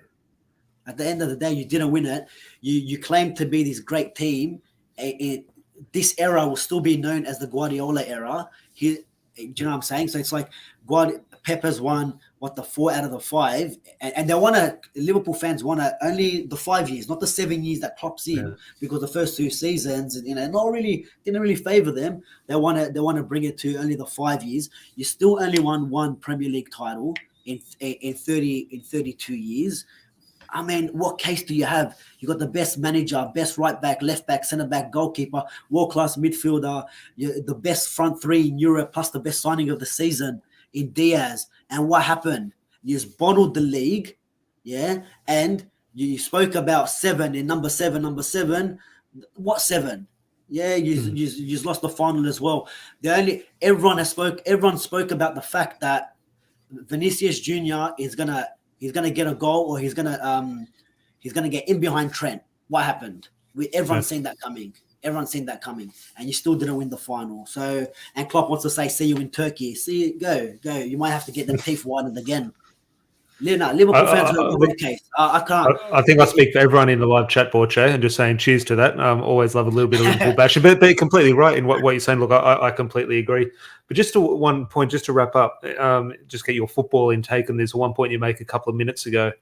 At the end of the day, you didn't win it. You claim to be this great team. This era will still be known as the Guardiola era. Do you know what I'm saying? So it's like Pep's won the 4 out of the 5, and they Liverpool fans want only the 5 years, not the 7 years that Klopp's in, because the first 2 seasons, didn't really favour them. They want to bring it to only the 5 years. You still only won 1 Premier League title in 32 years. I mean, what case do you have? You got the best manager, best right back, left back, centre back, goalkeeper, world-class midfielder, the best front 3 in Europe, plus the best signing of the season in Diaz. And what happened? You just bottled the league, and you spoke about 7 in number 7. What 7? Yeah, you just lost the final as well. Everyone spoke about the fact that Vinicius Jr. is gonna get a goal, or he's gonna get in behind Trent. What happened? Everyone's seen that coming. Everyone's seen that coming, and you still didn't win the final. So, and Klopp wants to say, "See you in Turkey." See, go. You might have to get them teeth whitened again. Liverpool fans will make a case. I can't. I think I speak for everyone in the live chat board, Che, and just saying cheers to that. Always love a little bit of Liverpool bashing, but they're completely right in what you're saying. Look, I completely agree. But just to one point, just to wrap up, just get your football intake on this. One point you make a couple of minutes ago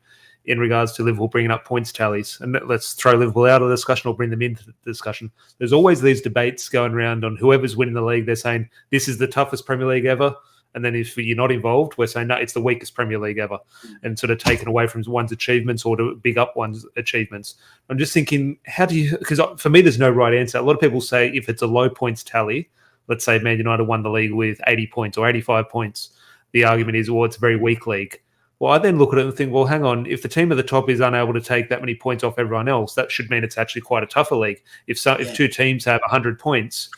in regards to Liverpool bringing up points tallies. And let's throw Liverpool out of the discussion or bring them into the discussion. There's always these debates going around on whoever's winning the league. They're saying this is the toughest Premier League ever. And then if you're not involved, we're saying, no, it's the weakest Premier League ever. And sort of taken away from one's achievements or to big up one's achievements. I'm just thinking, how do you – because for me, there's no right answer. A lot of people say if it's a low points tally, let's say Man United won the league with 80 points or 85 points, the argument is, well, it's a very weak league. Well, I then look at it and think, well, hang on, if the team at the top is unable to take that many points off everyone else, that should mean it's actually quite a tougher league. If two teams have 100 points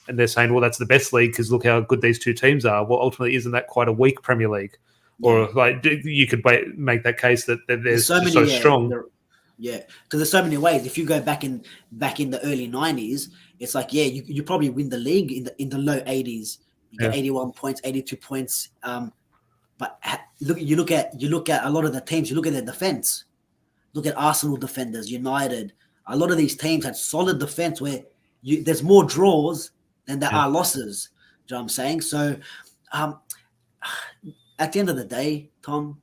and they're saying, well, that's the best league because look how good these two teams are, well, ultimately, isn't that quite a weak Premier League? Or like you could make that case that there's so strong. Because there's so many ways. If you go back in the early 90s, it's like, you probably win the league in the low 80s. You get 81 points, 82 points. But you look at a lot of the teams. You look at their defense. Look at Arsenal defenders, United. A lot of these teams had solid defense where there's more draws than there are losses. Do you know what I'm saying? So, at the end of the day, Tom,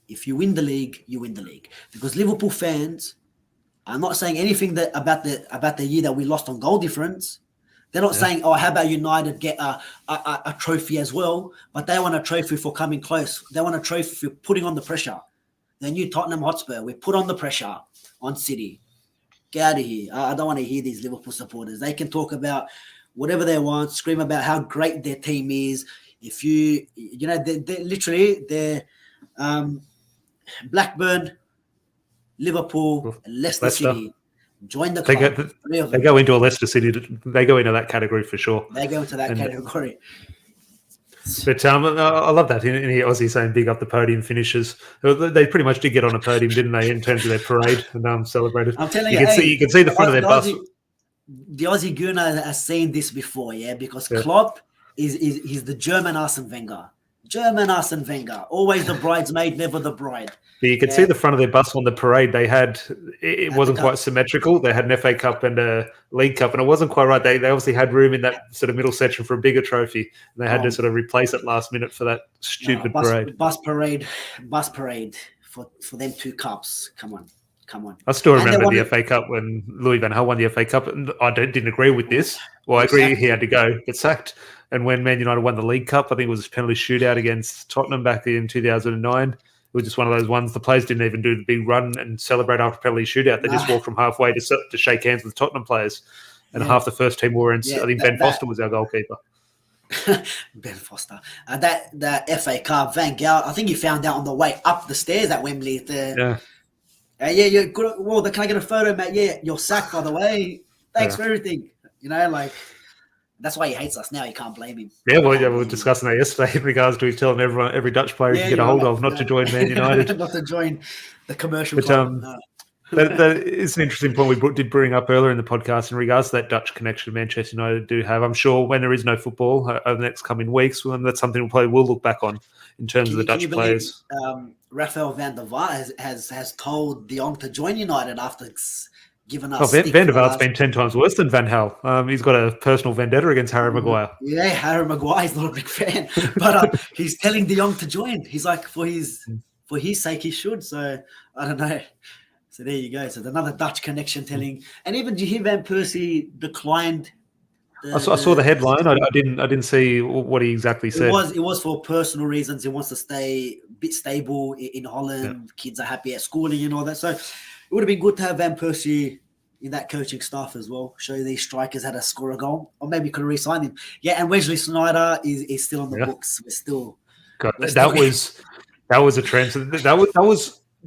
if you win the league, you win the league. Because Liverpool fans, I'm not saying anything about the year that we lost on goal difference. They're not saying, oh, how about United get a trophy as well? But they want a trophy for coming close. They want a trophy for putting on the pressure. The new Tottenham Hotspur, we put on the pressure on City. Get out of here. I don't want to hear these Liverpool supporters. They can talk about whatever they want, scream about how great their team is. If they're literally Blackburn, Liverpool, Leicester City. Join the club. They go into a Leicester City. They go into that category for sure. They go into that category. But I love that in here, Aussie saying big up the podium finishes. They pretty much did get on a podium, didn't they, in terms of their parade and celebrated. I'm telling you, you can see the front of their bus. The Aussie Gooner has seen this before, because Klopp he's the German Arsene Wenger. Always the bridesmaid, never the bride. But you can see the front of their bus on the parade. They had it wasn't quite symmetrical. They had an FA Cup and a League Cup, and it wasn't quite right. They obviously had room in that sort of middle section for a bigger trophy, and they had to sort of replace it last minute for that stupid parade. Bus parade for them 2 cups. Come on. I still remember the FA Cup when Louis van Gaal won the FA Cup, and I didn't agree with this. Well, I agree he had to go, get sacked. And when Man United won the League Cup, I think it was a penalty shootout against Tottenham back in 2009. It was just one of those ones the players didn't even do the big run and celebrate after penalty shootout. They just walked from halfway to shake hands with Tottenham players. And half the first team were in. I think Ben Foster was our goalkeeper. Ben Foster. That FA Cup, Van Gaal, I think he found out on the way up the stairs at Wembley. You're good. Well, can I get a photo, mate? Yeah, you're sacked, by the way. Thanks for everything. That's why he hates us now. You can't blame him. We were discussing that yesterday in regards to he's telling every Dutch player he can get a hold of not to join Man United. Not to join the commercial club. That is an interesting point we did bring up earlier in the podcast in regards to that Dutch connection Manchester United do have. I'm sure when there is no football over the next coming weeks, that's something we probably will look back on in terms of the Dutch players. Rafael van der Vaart has told De Jong to join United after giving us. Van der Vaart's been 10 times worse than Van Gaal. He's got a personal vendetta against Harry Maguire. Yeah, Harry Maguire's not a big fan, but he's telling De Jong to join. He's like, for his sake, he should. So I don't know. So there you go. So another Dutch connection telling, and even did you hear Van Persie declined? I saw the headline. I didn't see what he exactly said. It was for personal reasons. He wants to stay a bit stable in Holland. Yeah. Kids are happy at schooling and all that. So it would have been good to have Van Persie in that coaching staff as well. Show these strikers how to score a goal, or maybe could have re-signed him. Yeah, and Wesley Sneijder is still on the books. That was a trend.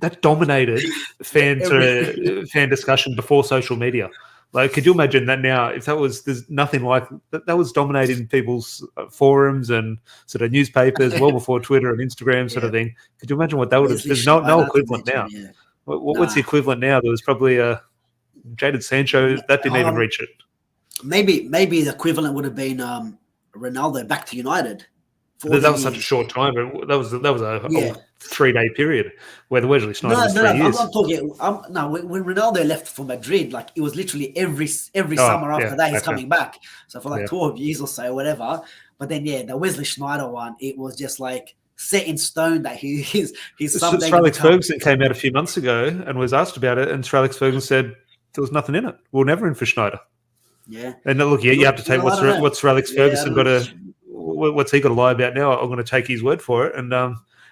That dominated fan discussion before social media. Like, could you imagine that now? If there's nothing like that. That was dominating people's forums and sort of newspapers well before Twitter and Instagram sort of thing. Could you imagine what that would have? There's no equivalent now. Yeah. What's the equivalent now? There was probably Jadon Sancho, that didn't even reach it. Maybe the equivalent would have been Ronaldo back to United. That was such a short time. But that was a 3-day period where the Wesley Sneijder was 3 years. I'm talking. When Ronaldo left for Madrid, like it was literally every summer after that he's coming back. So for 12 years or so, whatever. But then the Wesley Sneijder one, it was just like set in stone that he's someday. Sir Alex Ferguson came out a few months ago and was asked about it, and Sir Alex Ferguson said there was nothing in it. We're never in for Sneijder. Yeah. And look, you have to take what's Sir Alex Ferguson got to. What's he got to lie about now? I'm going to take his word for it, and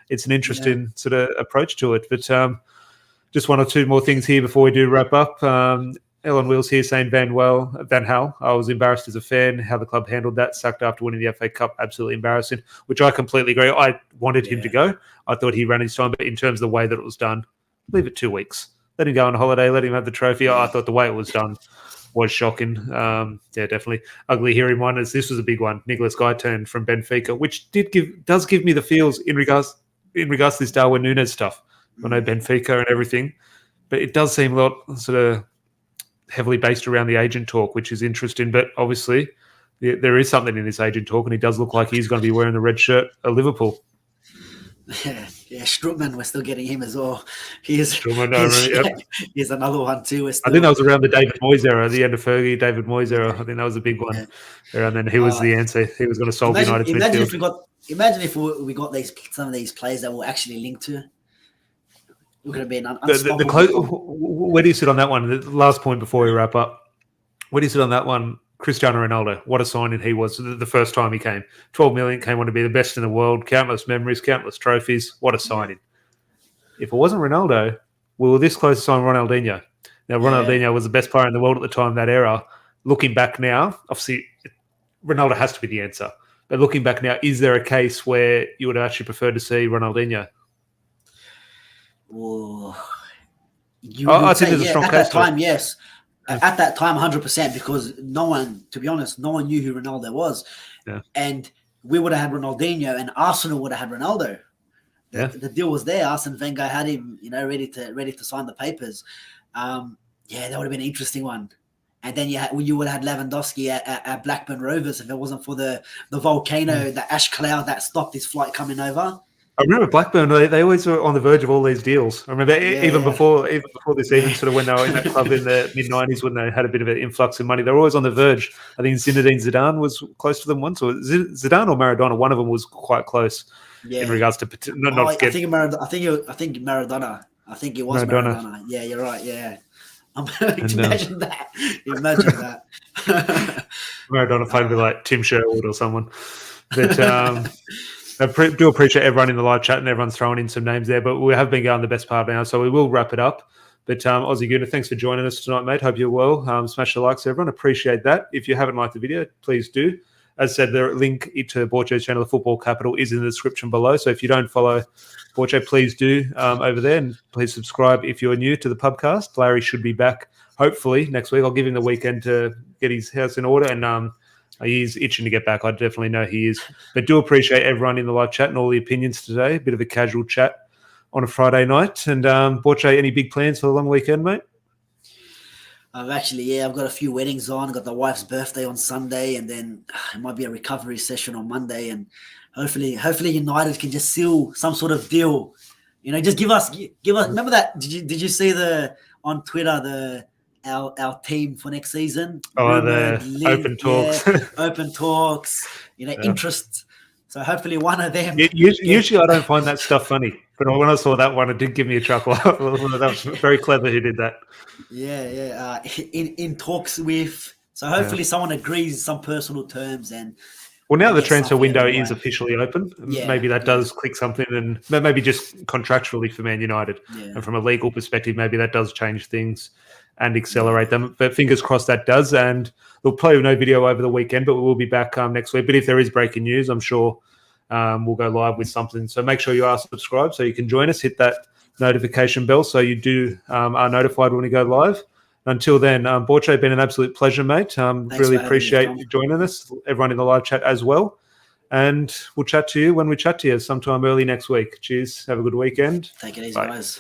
it's an interesting sort of approach to it. But just one or two more things here before we do wrap up. Ellen Wheels here saying Van Gaal. I was embarrassed as a fan how the club handled that, sacked after winning the FA Cup, absolutely embarrassing. Which I completely agree. I wanted him to go. I thought he ran his time, but in terms of the way that it was done, leave it 2 weeks. Let him go on holiday. Let him have the trophy. I thought the way it was done was shocking. Definitely. Ugly hearing one as this was a big one. Nicholas Guyton from Benfica, which does give me the feels in regards to this Darwin Nunez stuff. I know Benfica and everything, but it does seem a lot sort of heavily based around the agent talk, which is interesting. But obviously, there is something in this agent talk, and he does look like he's going to be wearing the red shirt at Liverpool. Yeah, Strootman, we're still getting him as well. He's another one too. I think that was around the David Moyes era, the end of Fergie, David Moyes era. I think that was a big one. And then he was the answer. He was going to solve United's midfield. Imagine if we got some of these players that we're actually linked to. We're going to be an where do you sit on that one? The last point before we wrap up. Where do you sit on that one? Cristiano Ronaldo, what a signing he was the first time he came. 12 million, came on to be the best in the world, countless memories, countless trophies. What a signing. If it wasn't Ronaldo, we were this close to signing Ronaldinho. Now, Ronaldinho was the best player in the world at the time, that era. Looking back now, obviously, Ronaldo has to be the answer. But looking back now, is there a case where you would actually prefer to see Ronaldinho? I think there's a strong case. At that time, yes. At that time, 100%, because no one knew who Ronaldo was. Yeah. And we would have had Ronaldinho and Arsenal would have had Ronaldo. The deal was there. Arsene Wenger had him, ready to sign the papers. That would have been an interesting one. And then you would have had Lewandowski at Blackburn Rovers if it wasn't for the volcano, the ash cloud that stopped his flight coming over. I remember Blackburn, they always were on the verge of all these deals. I remember even before this, even sort of when they were in that club in the mid-90s when they had a bit of an influx of money, they were always on the verge. I think Zinedine Zidane was close to them once, or Zidane or Maradona, one of them was quite close in regards to I think Maradona. I think it was Maradona. Yeah, you're right, yeah. Imagine that. Maradona played with like Tim Sherwood or someone. But I do appreciate everyone in the live chat and everyone's throwing in some names there, but we have been going the best part now, so we will wrap it up. But Aussie Gooner, thanks for joining us tonight, mate. Hope you're well. Smash the likes, everyone. Appreciate that. If you haven't liked the video, please do. As I said, the link to Borcho's channel, The Football Capital, is in the description below. So if you don't follow Borcho, please do over there, and please subscribe if you're new to the podcast. Larry should be back hopefully next week. I'll give him the weekend to get his house in order, and he's itching to get back. I definitely know he is. But do appreciate everyone in the live chat and all the opinions today. A bit of a casual chat on a Friday night. And Borche, any big plans for the long weekend, mate? I've got a few weddings on. I've got the wife's birthday on Sunday, and then it might be a recovery session on Monday. And hopefully United can just seal some sort of deal. Just give us. Remember that? Did you see on Twitter our team for next season? Open talks. Open talks, interest. So hopefully one of them. Usually I don't find that stuff funny, but when I saw that one, it did give me a chuckle. That was very clever who did that. Yeah. In talks with. So hopefully someone agrees some personal terms and. Well, now the transfer window is officially open. Maybe that does click something, and maybe just contractually for Man United. And from a legal perspective, maybe that does change things and accelerate them. But fingers crossed that does. And we'll play no video over the weekend, but we will be back next week. But if there is breaking news, I'm sure we'll go live with something. So make sure you are subscribed so you can join us. Hit that notification bell so you are notified when we go live. Until then, Borche, been an absolute pleasure, mate. Really appreciate you joining us, everyone in the live chat as well. And we'll chat to you when we chat to you sometime early next week. Cheers. Have a good weekend. Take it easy, guys.